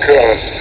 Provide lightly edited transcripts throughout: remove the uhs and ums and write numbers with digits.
Kirsty,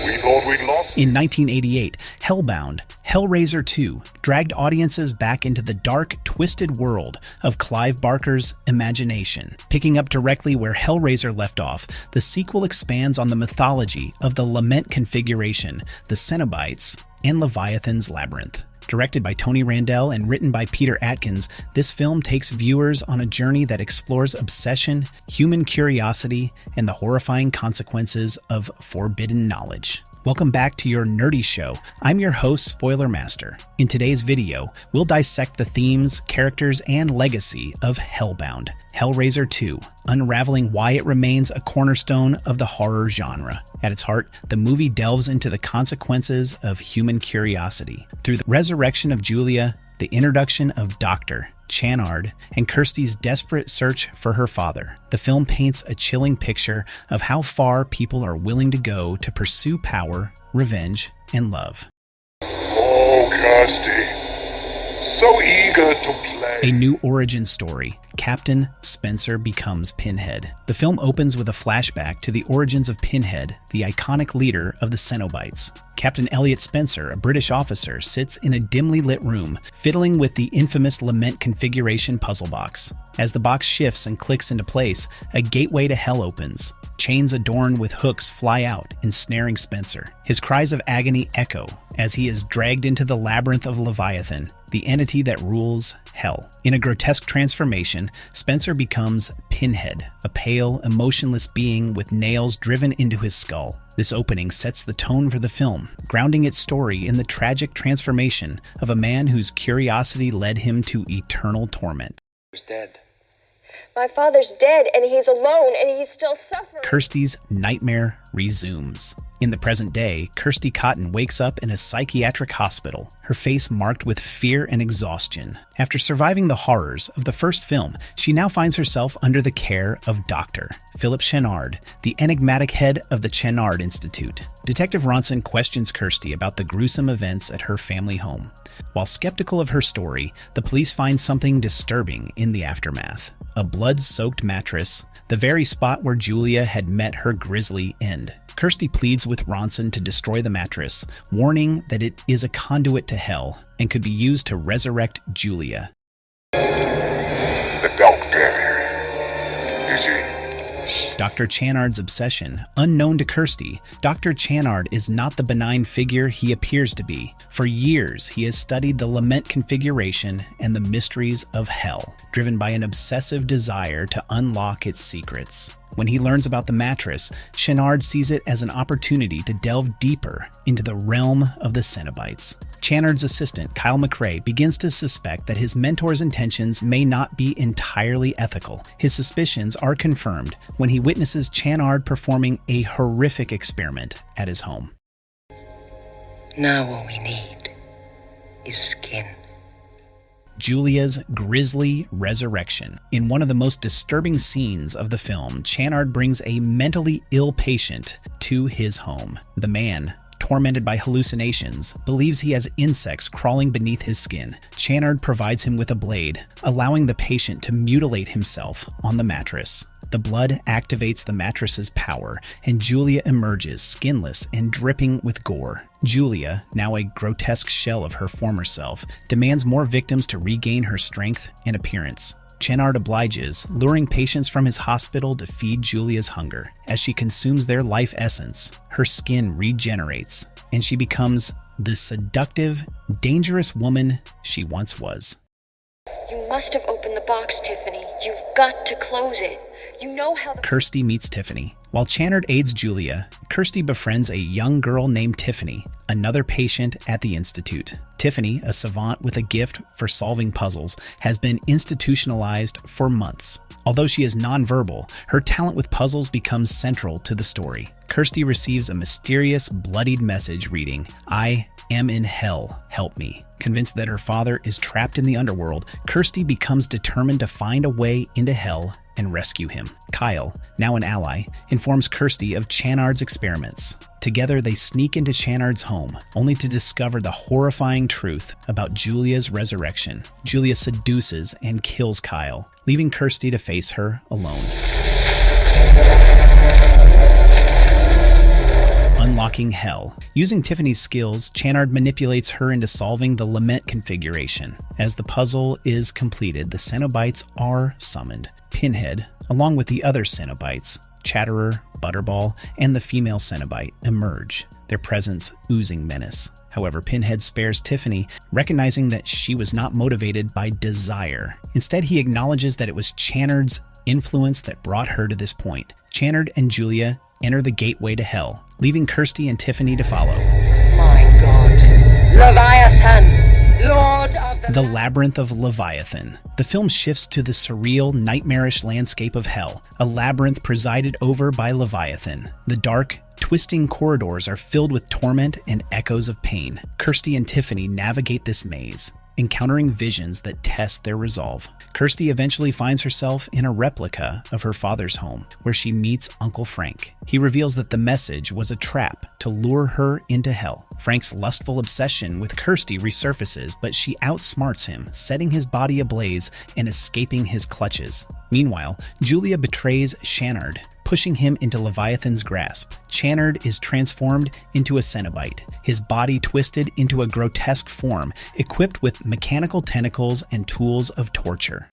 we thought we'd lost. In 1988, Hellbound Hellraiser II dragged audiences back into the dark, twisted world of Clive Barker's imagination. Picking up directly where Hellraiser left off, the sequel expands on the mythology of the Lament configuration, the Cenobites, and Leviathan's Labyrinth. Directed by Tony Randell and written by Peter Atkins, this film takes viewers on a journey that explores obsession, human curiosity, and the horrifying consequences of forbidden knowledge. Welcome back to your nerdy show. I'm your host, Spoiler Master. In today's video, we'll dissect the themes, characters, and legacy of Hellbound Hellraiser II, unraveling why it remains a cornerstone of the horror genre. At its heart, the movie delves into the consequences of human curiosity. Through the resurrection of Julia, the introduction of Dr. Channard, and Kirsty's desperate search for her father, the film paints a chilling picture of how far people are willing to go to pursue power, revenge, and love. Oh, Kirsty, so eager to play. A new origin story. Captain Spencer becomes Pinhead. The film opens with a flashback to the origins of Pinhead, the iconic leader of the Cenobites. Captain Elliot Spencer, a British officer, sits in a dimly lit room, fiddling with the infamous Lament configuration puzzle box. As the box shifts and clicks into place, a gateway to hell opens. Chains adorned with hooks fly out, ensnaring Spencer. His cries of agony echo as he is dragged into the labyrinth of Leviathan, the entity that rules hell. In a grotesque transformation, Spencer becomes Pinhead, a pale, emotionless being with nails driven into his skull. This opening sets the tone for the film, grounding its story in the tragic transformation of a man whose curiosity led him to eternal torment. Who's dead? My father's dead, and he's alone, and he's still suffering. Kirsty's nightmare resumes. In the present day, Kirsty Cotton wakes up in a psychiatric hospital, her face marked with fear and exhaustion. After surviving the horrors of the first film, she now finds herself under the care of Dr. Philip Channard, the enigmatic head of the Channard Institute. Detective Ronson questions Kirsty about the gruesome events at her family home. While skeptical of her story, the police find something disturbing in the aftermath. A blood-soaked mattress, the very spot where Julia had met her grisly end. Kirsty pleads with Ronson to destroy the mattress, warning that it is a conduit to hell and could be used to resurrect Julia. The doctor, is he? Dr. Channard's obsession. Unknown to Kirsty, Dr. Channard is not the benign figure he appears to be. For years, he has studied the Lament configuration and the mysteries of hell, driven by an obsessive desire to unlock its secrets. When he learns about the mattress, Channard sees it as an opportunity to delve deeper into the realm of the Cenobites. Channard's assistant, Kyle McRae, begins to suspect that his mentor's intentions may not be entirely ethical. His suspicions are confirmed when he witnesses Channard performing a horrific experiment at his home. Now all we need is skin. Julia's grisly resurrection. In one of the most disturbing scenes of the film, Channard brings a mentally ill patient to his home. The man, tormented by hallucinations, believes he has insects crawling beneath his skin. Channard provides him with a blade, allowing the patient to mutilate himself on the mattress. The blood activates the mattress's power, and Julia emerges skinless and dripping with gore. Julia, now a grotesque shell of her former self, demands more victims to regain her strength and appearance. Channard obliges, luring patients from his hospital to feed Julia's hunger. As she consumes their life essence, her skin regenerates, and she becomes the seductive, dangerous woman she once was. You must have opened the box, Tiffany. You've got to close it. You know how the... Kirsty meets Tiffany. While Channard aids Julia, Kirsty befriends a young girl named Tiffany, another patient at the Institute. Tiffany, a savant with a gift for solving puzzles, has been institutionalized for months. Although she is nonverbal, her talent with puzzles becomes central to the story. Kirsty receives a mysterious, bloodied message reading, "I am in hell, help me." Convinced that her father is trapped in the underworld, Kirsty becomes determined to find a way into hell and rescue him. Kyle, now an ally, informs Kirsty of Channard's experiments. Together, they sneak into Channard's home, only to discover the horrifying truth about Julia's resurrection. Julia seduces and kills Kyle, leaving Kirsty to face her alone. thought-provoking hell. Using Tiffany's skills, Channard manipulates her into solving the lament configuration. As the puzzle is completed, the Cenobites are summoned. Pinhead, along with the other Cenobites, Chatterer, Butterball, and the female Cenobite, emerge, their presence oozing menace. However, Pinhead spares Tiffany, recognizing that she was not motivated by desire. Instead, he acknowledges that it was Channard's influence that brought her to this point. Channard and Julia enter the gateway to hell, leaving Kirsty and Tiffany to follow. My God. Leviathan, Lord of The Labyrinth of Leviathan. The film shifts to the surreal, nightmarish landscape of hell, a labyrinth presided over by Leviathan. The dark, twisting corridors are filled with torment and echoes of pain. Kirsty and Tiffany navigate this maze, encountering visions that test their resolve. Kirsty eventually finds herself in a replica of her father's home, where she meets Uncle Frank. He reveals that the message was a trap to lure her into hell. Frank's lustful obsession with Kirsty resurfaces, but she outsmarts him, setting his body ablaze and escaping his clutches. Meanwhile, Julia betrays Channard, pushing him into Leviathan's grasp. Channard is transformed into a Cenobite, his body twisted into a grotesque form, equipped with mechanical tentacles and tools of torture.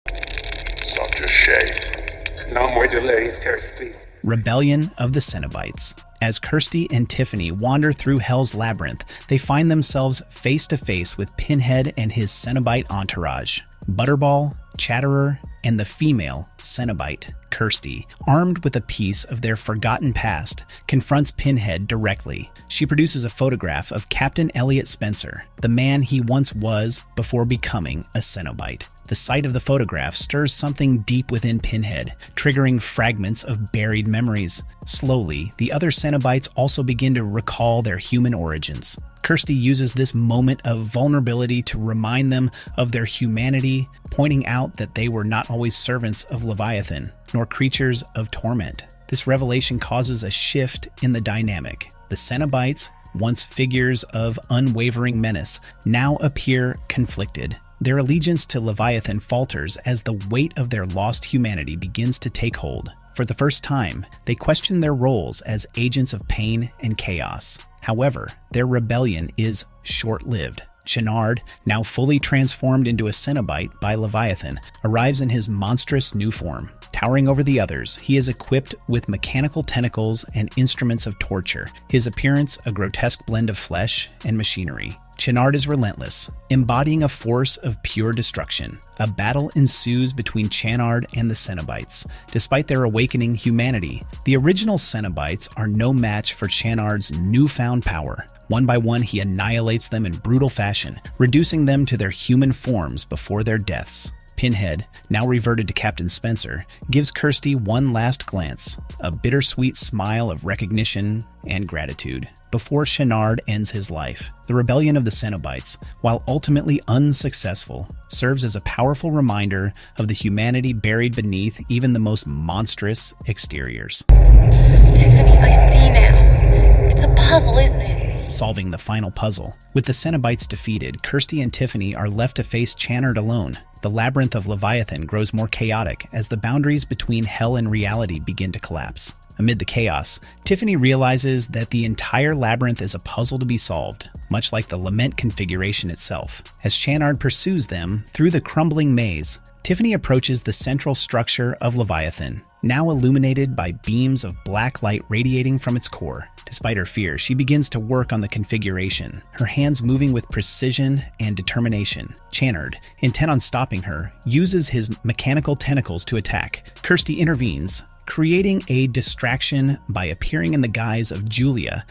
Such a shame. No more delays, Kirsty. Rebellion of the Cenobites. As Kirsty and Tiffany wander through Hell's labyrinth, they find themselves face to face with Pinhead and his Cenobite entourage. Butterball, Chatterer, and the female Cenobite, Kirsty, armed with a piece of their forgotten past, confronts Pinhead directly. She produces a photograph of Captain Elliot Spencer, the man he once was before becoming a Cenobite. The sight of the photograph stirs something deep within Pinhead, triggering fragments of buried memories. Slowly, the other Cenobites also begin to recall their human origins. Kirsty uses this moment of vulnerability to remind them of their humanity, pointing out that they were not always servants of Leviathan, nor creatures of torment. This revelation causes a shift in the dynamic. The Cenobites, once figures of unwavering menace, now appear conflicted. Their allegiance to Leviathan falters as the weight of their lost humanity begins to take hold. For the first time, they question their roles as agents of pain and chaos. However, their rebellion is short-lived. Channard, now fully transformed into a Cenobite by Leviathan, arrives in his monstrous new form. Towering over the others, he is equipped with mechanical tentacles and instruments of torture, his appearance a grotesque blend of flesh and machinery. Channard is relentless, embodying a force of pure destruction. A battle ensues between Channard and the Cenobites. Despite their awakening humanity, the original Cenobites are no match for Channard's newfound power. One by one, he annihilates them in brutal fashion, reducing them to their human forms before their deaths. Pinhead, now reverted to Captain Spencer, gives Kirsty one last glance, a bittersweet smile of recognition and gratitude, before Channard ends his life. The rebellion of the Cenobites, while ultimately unsuccessful, serves as a powerful reminder of the humanity buried beneath even the most monstrous exteriors. Tiffany, I see now. It's a puzzle, isn't it? Solving the final puzzle. With the Cenobites defeated, Kirsty and Tiffany are left to face Channard alone. The labyrinth of Leviathan grows more chaotic as the boundaries between hell and reality begin to collapse. Amid the chaos, Tiffany realizes that the entire labyrinth is a puzzle to be solved, much like the lament configuration itself. As Channard pursues them through the crumbling maze, Tiffany approaches the central structure of Leviathan, now illuminated by beams of black light radiating from its core. Despite her fear, she begins to work on the configuration, her hands moving with precision and determination. Channard, intent on stopping her, uses his mechanical tentacles to attack. Kirsty intervenes, creating a distraction by appearing in the guise of Julia,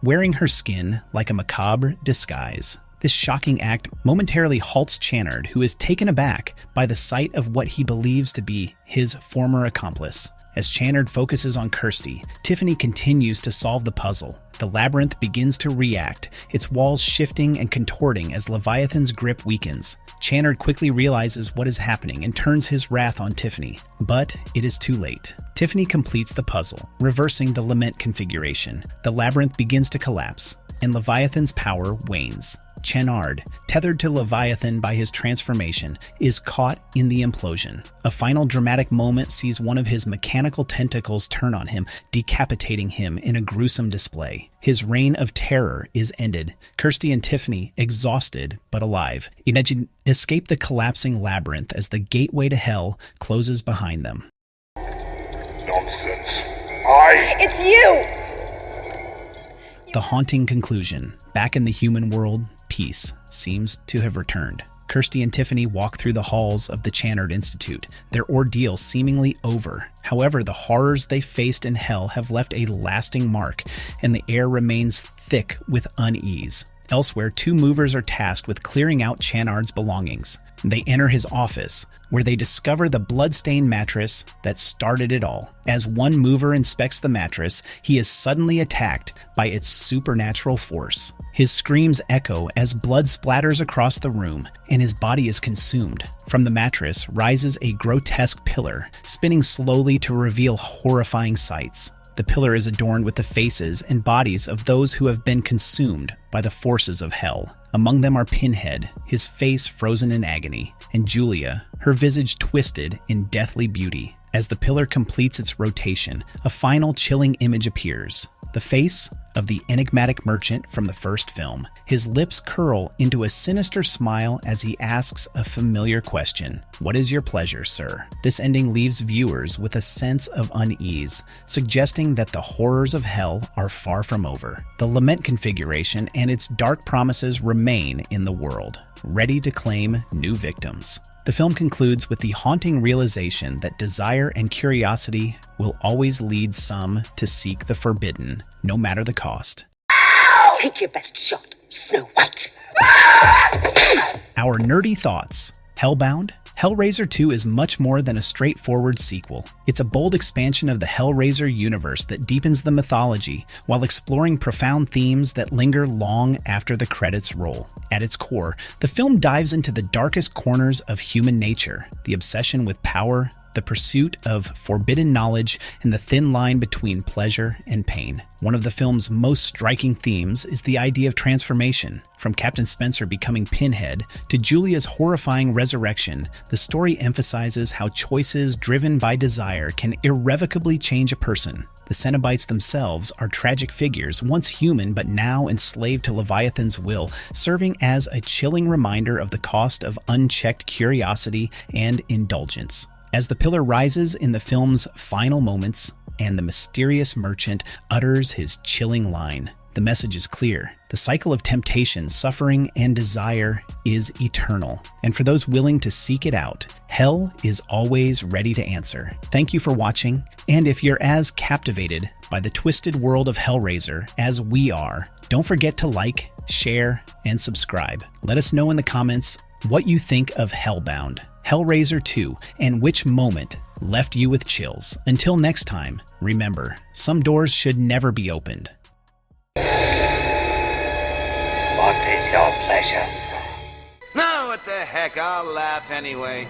wearing her skin like a macabre disguise. This shocking act momentarily halts Channard, who is taken aback by the sight of what he believes to be his former accomplice. As Channard focuses on Kirsty, Tiffany continues to solve the puzzle. The labyrinth begins to react, its walls shifting and contorting as Leviathan's grip weakens. Channard quickly realizes what is happening and turns his wrath on Tiffany, but it is too late. Tiffany completes the puzzle, reversing the lament configuration. The labyrinth begins to collapse, and Leviathan's power wanes. Chenard, tethered to Leviathan by his transformation, is caught in the implosion. A final dramatic moment sees one of his mechanical tentacles turn on him, decapitating him in a gruesome display. His reign of terror is ended. Kirsty and Tiffany, exhausted but alive, escape the collapsing labyrinth as the gateway to hell closes behind them. Nonsense. It's you! The haunting conclusion. Back in the human world, peace seems to have returned. Kirsty and Tiffany walk through the halls of the Channard Institute, their ordeal seemingly over. However, the horrors they faced in hell have left a lasting mark, and the air remains thick with unease. Elsewhere, two movers are tasked with clearing out Channard's belongings. They enter his office, where they discover the blood-stained mattress that started it all. As one mover inspects the mattress, he is suddenly attacked by its supernatural force. His screams echo as blood splatters across the room, and his body is consumed. From the mattress rises a grotesque pillar, spinning slowly to reveal horrifying sights. The pillar is adorned with the faces and bodies of those who have been consumed by the forces of hell. Among them are Pinhead, his face frozen in agony, and Julia, her visage twisted in deathly beauty. As the pillar completes its rotation, a final chilling image appears. The face of the enigmatic merchant from the first film. His lips curl into a sinister smile as he asks a familiar question. "What is your pleasure, sir?" This ending leaves viewers with a sense of unease, suggesting that the horrors of hell are far from over. The lament configuration and its dark promises remain in the world, ready to claim new victims. The film concludes with the haunting realization that desire and curiosity will always lead some to seek the forbidden, no matter the cost. Take your best shot, Snow White. Our nerdy thoughts. Hellbound Hellraiser II is much more than a straightforward sequel. It's a bold expansion of the Hellraiser universe that deepens the mythology while exploring profound themes that linger long after the credits roll. At its core, the film dives into the darkest corners of human nature, the obsession with power, the pursuit of forbidden knowledge, and the thin line between pleasure and pain. One of the film's most striking themes is the idea of transformation. From Captain Spencer becoming Pinhead to Julia's horrifying resurrection, the story emphasizes how choices driven by desire can irrevocably change a person. The Cenobites themselves are tragic figures, once human but now enslaved to Leviathan's will, serving as a chilling reminder of the cost of unchecked curiosity and indulgence. As the pillar rises in the film's final moments and the mysterious merchant utters his chilling line, the message is clear. The cycle of temptation, suffering, and desire is eternal. And for those willing to seek it out, hell is always ready to answer. Thank you for watching. And if you're as captivated by the twisted world of Hellraiser as we are, don't forget to like, share, and subscribe. Let us know in the comments what you think of Hellbound Hellraiser II, and which moment left you with chills. Until next time, remember, some doors should never be opened. What is your pleasure, sir? No, what the heck, I'll laugh anyway.